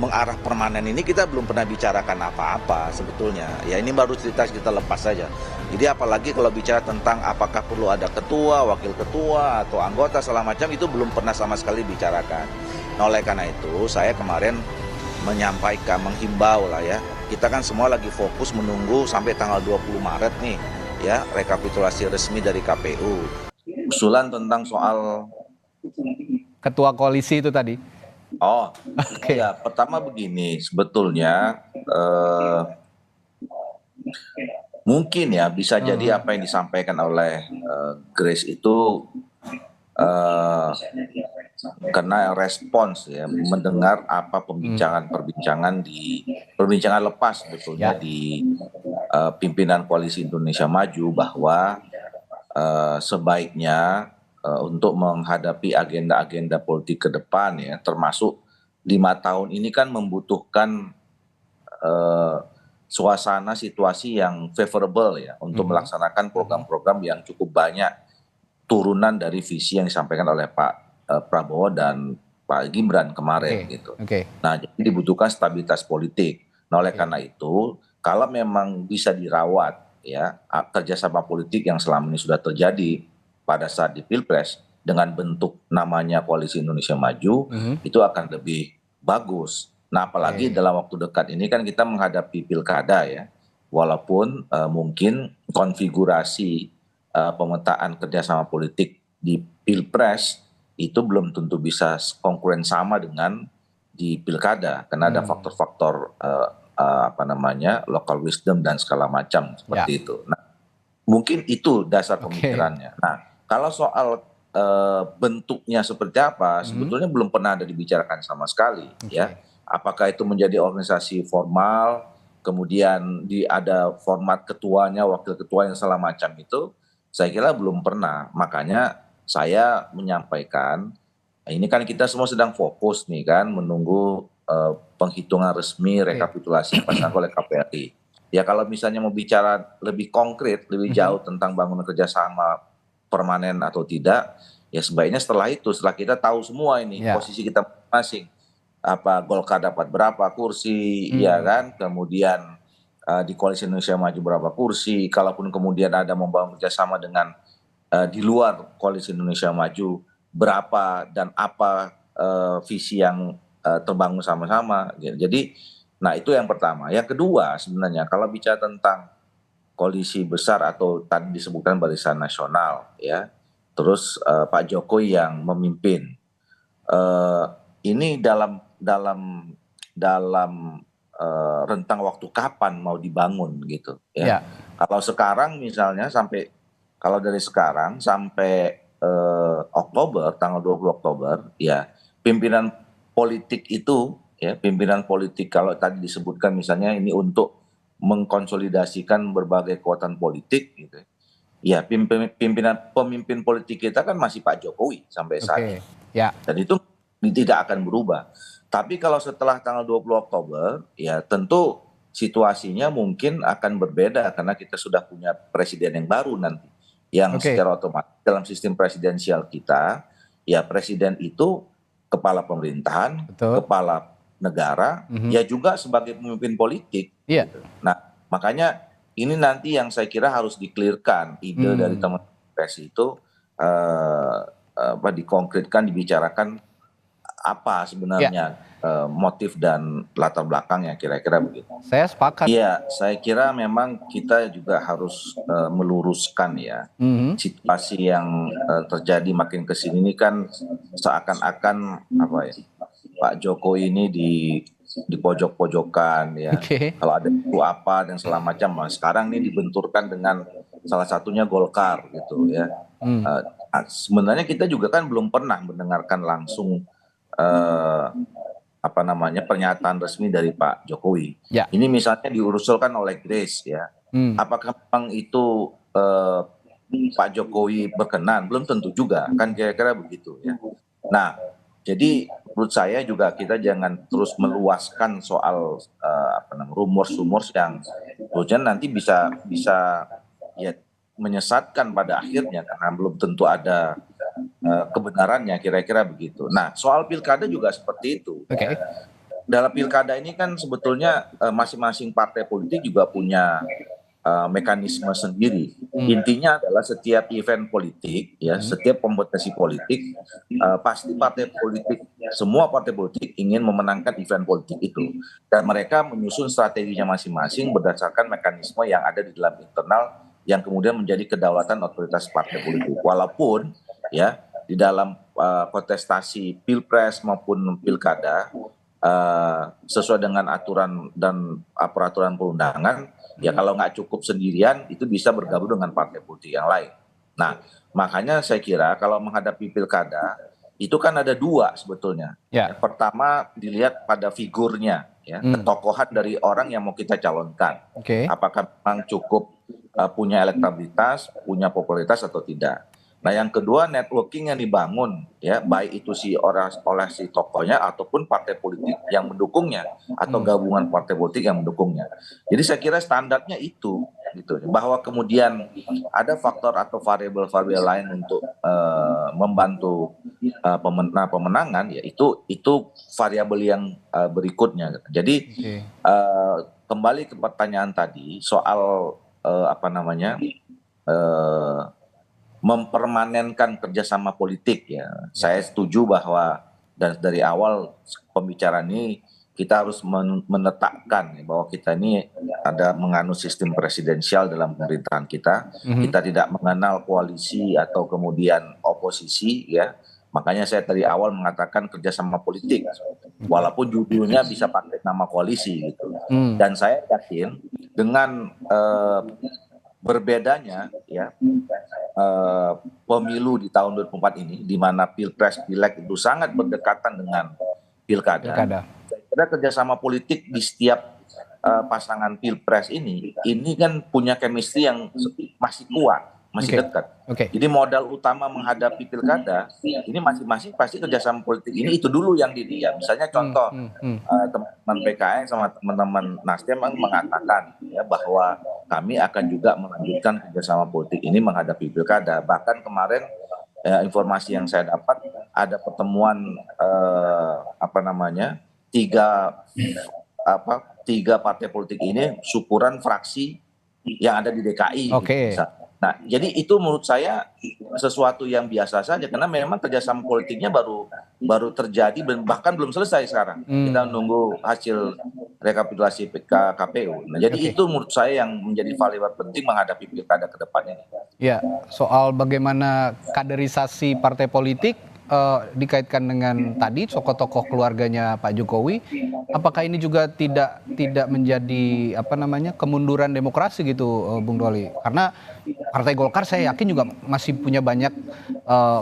mengarah permanen ini kita belum pernah bicarakan apa-apa sebetulnya. Ya ini baru cerita kita lepas saja. Jadi apalagi kalau bicara tentang apakah perlu ada ketua, wakil ketua, atau anggota segala macam, itu belum pernah sama sekali bicarakan. Nah oleh karena itu saya kemarin menyampaikan, menghimbau lah ya. Kita kan semua lagi fokus menunggu sampai tanggal 20 Maret nih ya, rekapitulasi resmi dari KPU. Usulan tentang soal Ketua koalisi itu tadi. Oh, Oke. ya pertama begini, sebetulnya mungkin ya bisa jadi apa yang disampaikan oleh Grace itu karena respons ya, mendengar apa perbincangan lepas sebetulnya Ya. di pimpinan Koalisi Indonesia Maju bahwa sebaiknya untuk menghadapi agenda-agenda politik ke depan ya, termasuk 5 tahun ini kan membutuhkan suasana situasi yang favorable ya untuk melaksanakan program-program yang cukup banyak turunan dari visi yang disampaikan oleh Pak Prabowo dan Pak Gibran kemarin gitu. Nah, jadi dibutuhkan stabilitas politik. Nah, oleh karena itu, kalau memang bisa dirawat ya kerjasama politik yang selama ini sudah terjadi pada saat di Pilpres dengan bentuk namanya Koalisi Indonesia Maju, itu akan lebih bagus. Nah, apalagi dalam waktu dekat ini kan kita menghadapi pilkada ya, walaupun mungkin konfigurasi pemetaan kerjasama politik di Pilpres itu belum tentu bisa konkuren sama dengan di pilkada, karena ada faktor-faktor local wisdom dan segala macam seperti itu. Nah, mungkin itu dasar pemikirannya. Nah, kalau soal bentuknya seperti apa, sebetulnya belum pernah ada dibicarakan sama sekali, ya. Apakah itu menjadi organisasi formal, kemudian ada format ketuanya, wakil ketua yang segala macam itu, saya kira belum pernah. Makanya saya menyampaikan, ini kan kita semua sedang fokus nih kan menunggu penghitungan resmi rekapitulasi pasangan oleh KPRI. Ya kalau misalnya mau bicara lebih konkret, lebih jauh tentang bangunan kerjasama permanen atau tidak, ya sebaiknya setelah itu, setelah kita tahu semua ini posisi kita masing, apa Golkar dapat berapa kursi, ya kan, kemudian di Koalisi Indonesia Maju berapa kursi, kalaupun kemudian ada membangun kerjasama dengan di luar Koalisi Indonesia Maju berapa dan apa visi yang terbangun sama-sama. Jadi, nah itu yang pertama. Yang kedua sebenarnya kalau bicara tentang koalisi besar atau tadi disebutkan Barisan Nasional, ya, terus Pak Jokowi yang memimpin. Ini dalam rentang waktu kapan mau dibangun gitu, ya. Kalau sekarang misalnya kalau dari sekarang sampai Oktober, tanggal 20 Oktober, ya pimpinan politik itu, ya pimpinan politik kalau tadi disebutkan misalnya ini untuk mengkonsolidasikan berbagai kekuatan politik, gitu. Ya pemimpin politik kita kan masih Pak Jokowi sampai saat ini, dan itu tidak akan berubah. Tapi kalau setelah tanggal 20 Oktober, ya tentu situasinya mungkin akan berbeda karena kita sudah punya presiden yang baru nanti, yang secara otomatis dalam sistem presidensial kita, ya presiden itu kepala pemerintahan, kepala negara, ya juga sebagai pemimpin politik. Gitu. Nah, makanya ini nanti yang saya kira harus di-clearkan ide dari teman-teman pres itu dikonkretkan, dibicarakan apa sebenarnya motif dan latar belakangnya, kira-kira begitu. Saya sepakat. Iya, saya kira memang kita juga harus meluruskan ya situasi yang terjadi makin kesini ini kan seakan-akan apa ya, Pak Jokowi ini di pojok-pojokan ya. Kalau ada itu apa dan segala macam. Nah, sekarang ini dibenturkan dengan salah satunya Golkar gitu ya. Sebenarnya kita juga kan belum pernah mendengarkan langsung pernyataan resmi dari Pak Jokowi. Ini misalnya diusulkan oleh Grace ya. Apakah memang itu Pak Jokowi berkenan? Belum tentu juga, kan kira-kira begitu ya. Nah, jadi menurut saya juga kita jangan terus meluaskan soal rumors-rumors yang nanti bisa ya menyesatkan pada akhirnya karena belum tentu ada kebenarannya, kira-kira begitu. Nah, soal pilkada juga seperti itu. dalam pilkada ini kan sebetulnya masing-masing partai politik juga punya mekanisme sendiri. Intinya adalah setiap event politik, ya, setiap kompetisi politik, pasti partai politik, semua partai politik ingin memenangkan event politik itu. Dan mereka menyusun strateginya masing-masing berdasarkan mekanisme yang ada di dalam internal yang kemudian menjadi kedaulatan otoritas partai politik. Walaupun ya di dalam kontestasi pilpres maupun pilkada sesuai dengan aturan dan peraturan perundangan, ya kalau nggak cukup sendirian itu bisa bergabung dengan partai politik yang lain. Nah, makanya saya kira kalau menghadapi pilkada itu kan ada dua sebetulnya. Ya. Yang pertama dilihat pada figurnya, ya, ketokohan dari orang yang mau kita calonkan. Oke. Apakah memang cukup punya elektabilitas, punya popularitas atau tidak. Nah, yang kedua networking yang dibangun, ya, baik itu oleh si tokohnya ataupun partai politik yang mendukungnya atau gabungan partai politik yang mendukungnya. Jadi saya kira standarnya itu, gitu. Bahwa kemudian ada faktor atau variabel-variabel lain untuk membantu pemenangan, ya itu variabel yang berikutnya. Jadi kembali ke pertanyaan tadi soal mempermanenkan kerjasama politik, ya. Saya setuju bahwa dari awal pembicaraan ini kita harus menetapkan bahwa kita ini ada menganut sistem presidensial dalam pemerintahan kita. Kita tidak mengenal koalisi atau kemudian oposisi, ya. Makanya saya dari awal mengatakan kerjasama politik, walaupun judulnya bisa pakai nama koalisi gitu. Dan saya yakin dengan berbedanya, ya, pemilu di tahun 2004 ini, di mana pilpres pileg itu sangat berdekatan dengan pilkada. Saya kira kerjasama politik di setiap pasangan pilpres ini kan punya chemistry yang masih kuat, masih dekat. Jadi modal utama menghadapi pilkada ini masing-masing pasti kerjasama politik ini itu dulu yang dilihat. Misalnya contoh teman-teman PKS sama teman-teman Nasdem mengatakan, ya, bahwa kami akan juga melanjutkan kerjasama politik ini menghadapi pilkada. Bahkan kemarin informasi yang saya dapat ada pertemuan tiga partai politik ini syukuran fraksi yang ada di DKI. Nah, jadi itu menurut saya sesuatu yang biasa saja karena memang kerjasama politiknya baru terjadi dan bahkan belum selesai sekarang. Kita nunggu hasil rekapitulasi KPU. Nah, jadi itu menurut saya yang menjadi variabel penting menghadapi pilkada ke depannya. Ya, soal bagaimana kaderisasi partai politik dikaitkan dengan tadi tokoh-tokoh keluarganya Pak Jokowi, apakah ini juga tidak menjadi kemunduran demokrasi gitu, Bung Doli? Karena Partai Golkar saya yakin juga masih punya banyak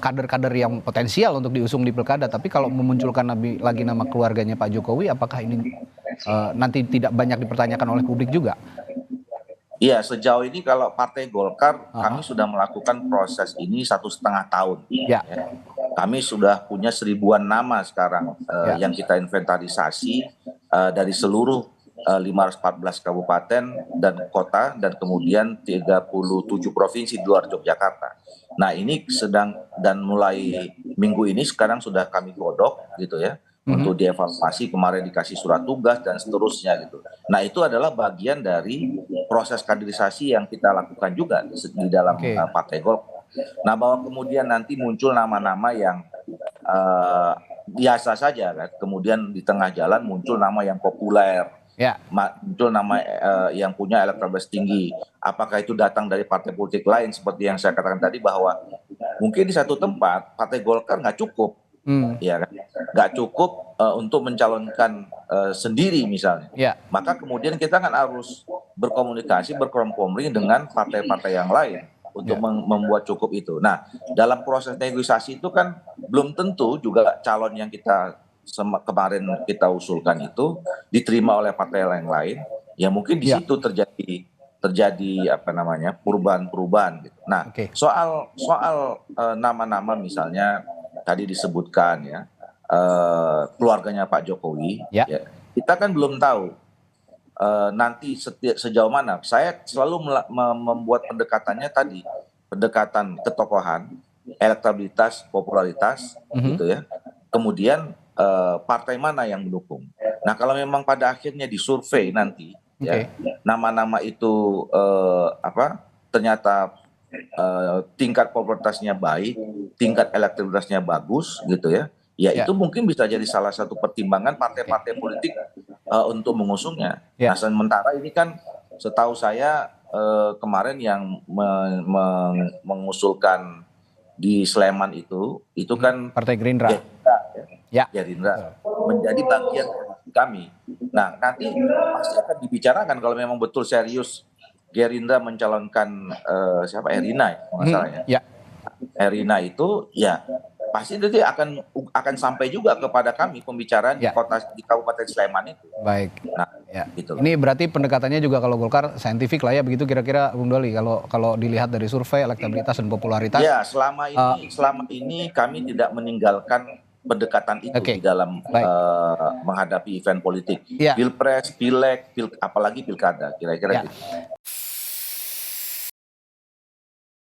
kader-kader yang potensial untuk diusung di pilkada, tapi kalau memunculkan lagi nama keluarganya Pak Jokowi, apakah ini nanti tidak banyak dipertanyakan oleh publik juga? Iya, sejauh ini kalau Partai Golkar kami sudah melakukan proses ini 1,5 tahun. Ya. Kami sudah punya 1000-an nama sekarang yang kita inventarisasi dari seluruh 514 kabupaten dan kota dan kemudian 37 provinsi di luar Yogyakarta. Nah, ini dan mulai minggu ini sekarang sudah kami godok gitu, ya. Untuk dievaluasi, kemarin dikasih surat tugas dan seterusnya gitu. Nah, itu adalah bagian dari proses kaderisasi yang kita lakukan juga di dalam Partai Golkar. Nah, bahwa kemudian nanti muncul nama-nama yang biasa saja, kan? Kemudian di tengah jalan muncul nama yang populer, muncul nama yang punya elektabilitas tinggi. Apakah itu datang dari partai politik lain seperti yang saya katakan tadi bahwa mungkin di satu tempat Partai Golkar nggak cukup. Ya kan? Nggak cukup untuk mencalonkan sendiri misalnya. Maka kemudian kita kan harus berkomunikasi, berkompromi dengan partai-partai yang lain untuk membuat cukup itu. Nah, dalam proses negosiasi itu kan belum tentu juga calon yang kemarin kita usulkan itu diterima oleh partai lain. Ya mungkin di situ terjadi perubahan-perubahan gitu. Nah, soal nama-nama misalnya tadi disebutkan, ya, keluarganya Pak Jokowi, ya, kita kan belum tahu nanti sejauh mana. Saya selalu membuat pendekatannya tadi, pendekatan ketokohan, elektabilitas, popularitas, gitu, ya. Kemudian partai mana yang mendukung. Nah, kalau memang pada akhirnya disurvei nanti, ya, Oke. nama-nama itu ternyata tingkat popularitasnya baik, tingkat elektabilitasnya bagus, gitu ya. Ya Ya, itu mungkin bisa jadi salah satu pertimbangan oke. partai-partai politik untuk mengusungnya. Nah, Ya, sementara ini kan setahu saya kemarin yang mengusulkan di Sleman itu kan Partai Gerindra. Gerindra, ya. Ya, Gerindra betul. menjadi bagian dari kami. Nah, nanti pasti akan dibicarakan kalau memang betul serius Gerindra mencalonkan siapa Erina ya, kalau nggak salah ya. Ya, Erina itu ya pasti nanti akan sampai juga kepada kami pembicaraan ya, di Kabupaten Sleman itu. baik. Nah, Ya. gitu. Ini berarti pendekatannya juga kalau Golkar saintifik lah ya begitu kira-kira Bung Doli kalau kalau dilihat dari survei elektabilitas dan popularitas. Ya, selama ini kami tidak meninggalkan pendekatan itu Oke. di dalam Baik. menghadapi event politik, Ya. pilpres, pileg, apalagi pilkada, kira-kira Ya. gitu.